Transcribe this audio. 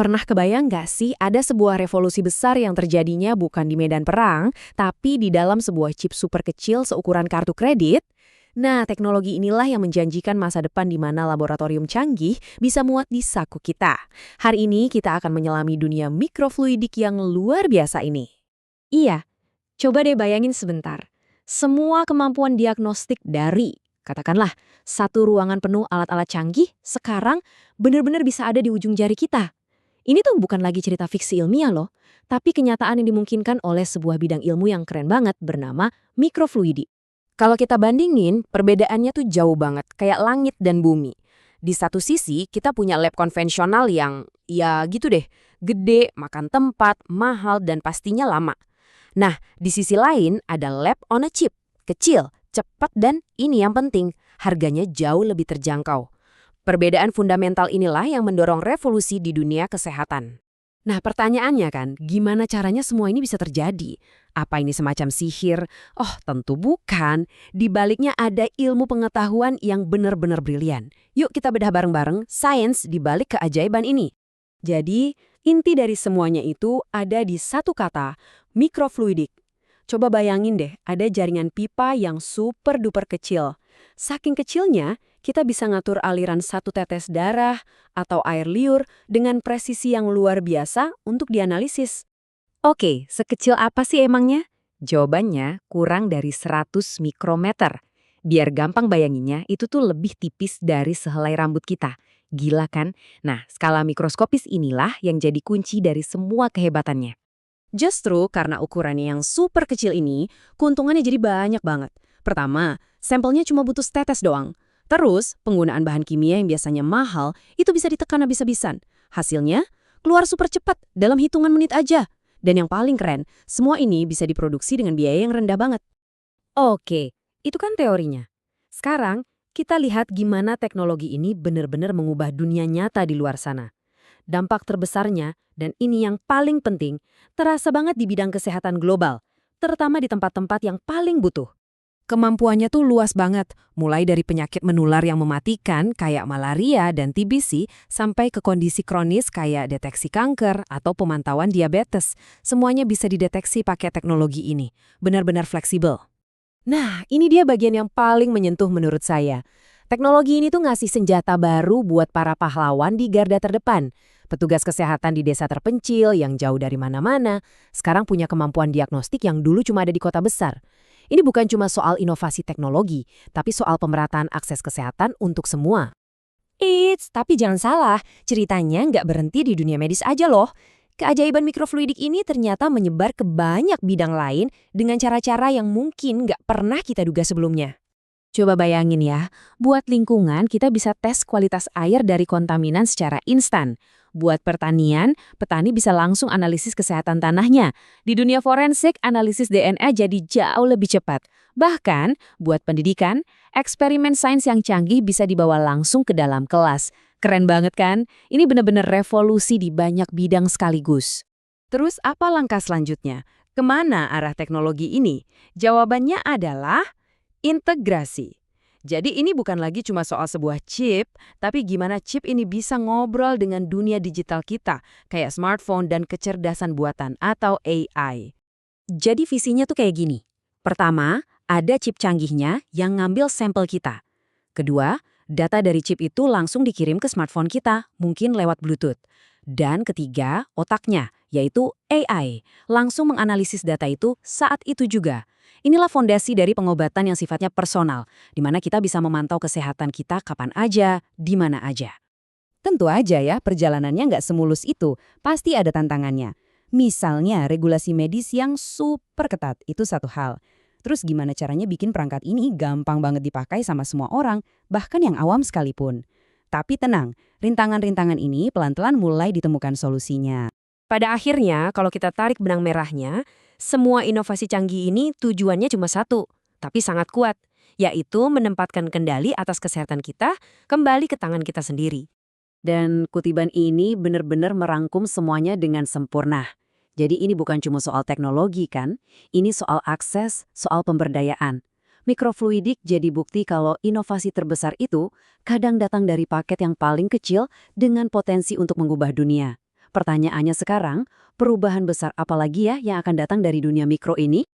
Pernah kebayang nggak sih ada sebuah revolusi besar yang terjadinya bukan di medan perang, tapi di dalam sebuah chip super kecil seukuran kartu kredit? Nah, teknologi inilah yang menjanjikan masa depan di mana laboratorium canggih bisa muat di saku kita. Hari ini kita akan menyelami dunia mikrofluidik yang luar biasa ini. Iya, coba deh bayangin sebentar. Semua kemampuan diagnostik dari, katakanlah, satu ruangan penuh alat-alat canggih, sekarang benar-benar bisa ada di ujung jari kita. Ini tuh bukan lagi cerita fiksi ilmiah loh, tapi kenyataan yang dimungkinkan oleh sebuah bidang ilmu yang keren banget bernama mikrofluidi. Kalau kita bandingin, perbedaannya tuh jauh banget, kayak langit dan bumi. Di satu sisi, kita punya lab konvensional yang, ya gitu deh, gede, makan tempat, mahal, dan pastinya lama. Nah, di sisi lain ada lab on a chip, kecil, cepat, dan ini yang penting, harganya jauh lebih terjangkau. Perbedaan fundamental inilah yang mendorong revolusi di dunia kesehatan. Nah, pertanyaannya kan, gimana caranya semua ini bisa terjadi? Apa ini semacam sihir? Oh, tentu bukan. Di baliknya ada ilmu pengetahuan yang benar-benar brilian. Yuk kita bedah bareng-bareng sains di balik keajaiban ini. Jadi, inti dari semuanya itu ada di satu kata, mikrofluidik. Coba bayangin deh, ada jaringan pipa yang super-duper kecil. Saking kecilnya, kita bisa ngatur aliran satu tetes darah atau air liur dengan presisi yang luar biasa untuk dianalisis. Oke, sekecil apa sih emangnya? Jawabannya kurang dari 100 mikrometer. Biar gampang bayanginnya, itu tuh lebih tipis dari sehelai rambut kita. Gila kan? Nah, skala mikroskopis inilah yang jadi kunci dari semua kehebatannya. Justru karena ukurannya yang super kecil ini, keuntungannya jadi banyak banget. Pertama, sampelnya cuma butuh setetes doang. Terus, penggunaan bahan kimia yang biasanya mahal, itu bisa ditekan habis-habisan. Hasilnya, keluar super cepat dalam hitungan menit aja. Dan yang paling keren, semua ini bisa diproduksi dengan biaya yang rendah banget. Oke, itu kan teorinya. Sekarang, kita lihat gimana teknologi ini benar-benar mengubah dunia nyata di luar sana. Dampak terbesarnya, dan ini yang paling penting, terasa banget di bidang kesehatan global, terutama di tempat-tempat yang paling butuh. Kemampuannya tuh luas banget, mulai dari penyakit menular yang mematikan kayak malaria dan TBC sampai ke kondisi kronis kayak deteksi kanker atau pemantauan diabetes. Semuanya bisa dideteksi pakai teknologi ini. Benar-benar fleksibel. Nah, ini dia bagian yang paling menyentuh menurut saya. Teknologi ini tuh ngasih senjata baru buat para pahlawan di garda terdepan. Petugas kesehatan di desa terpencil yang jauh dari mana-mana, sekarang punya kemampuan diagnostik yang dulu cuma ada di kota besar. Ini bukan cuma soal inovasi teknologi, tapi soal pemerataan akses kesehatan untuk semua. Tapi jangan salah, ceritanya nggak berhenti di dunia medis aja loh. Keajaiban mikrofluidik ini ternyata menyebar ke banyak bidang lain dengan cara-cara yang mungkin nggak pernah kita duga sebelumnya. Coba bayangin ya, buat lingkungan kita bisa tes kualitas air dari kontaminan secara instan. Buat pertanian, petani bisa langsung analisis kesehatan tanahnya. Di dunia forensik, analisis DNA jadi jauh lebih cepat. Bahkan, buat pendidikan, eksperimen sains yang canggih bisa dibawa langsung ke dalam kelas. Keren banget kan? Ini benar-benar revolusi di banyak bidang sekaligus. Terus apa langkah selanjutnya? Kemana arah teknologi ini? Jawabannya adalah integrasi. Jadi ini bukan lagi cuma soal sebuah chip, tapi gimana chip ini bisa ngobrol dengan dunia digital kita, kayak smartphone dan kecerdasan buatan atau AI. Jadi visinya tuh kayak gini. Pertama, ada chip canggihnya yang ngambil sampel kita. Kedua, data dari chip itu langsung dikirim ke smartphone kita, mungkin lewat Bluetooth. Dan ketiga, otaknya, yaitu AI, langsung menganalisis data itu saat itu juga. Inilah fondasi dari pengobatan yang sifatnya personal, di mana kita bisa memantau kesehatan kita kapan aja, di mana aja. Tentu aja ya, perjalanannya nggak semulus itu, pasti ada tantangannya. Misalnya regulasi medis yang super ketat, itu satu hal. Terus gimana caranya bikin perangkat ini gampang banget dipakai sama semua orang, bahkan yang awam sekalipun. Tapi tenang, rintangan-rintangan ini pelan-pelan mulai ditemukan solusinya. Pada akhirnya, kalau kita tarik benang merahnya, semua inovasi canggih ini tujuannya cuma satu, tapi sangat kuat, yaitu menempatkan kendali atas kesehatan kita kembali ke tangan kita sendiri. Dan kutipan ini benar-benar merangkum semuanya dengan sempurna. Jadi ini bukan cuma soal teknologi kan, ini soal akses, soal pemberdayaan. Mikrofluidik jadi bukti kalau inovasi terbesar itu kadang datang dari paket yang paling kecil dengan potensi untuk mengubah dunia. Pertanyaannya sekarang, perubahan besar apa lagi ya yang akan datang dari dunia mikro ini?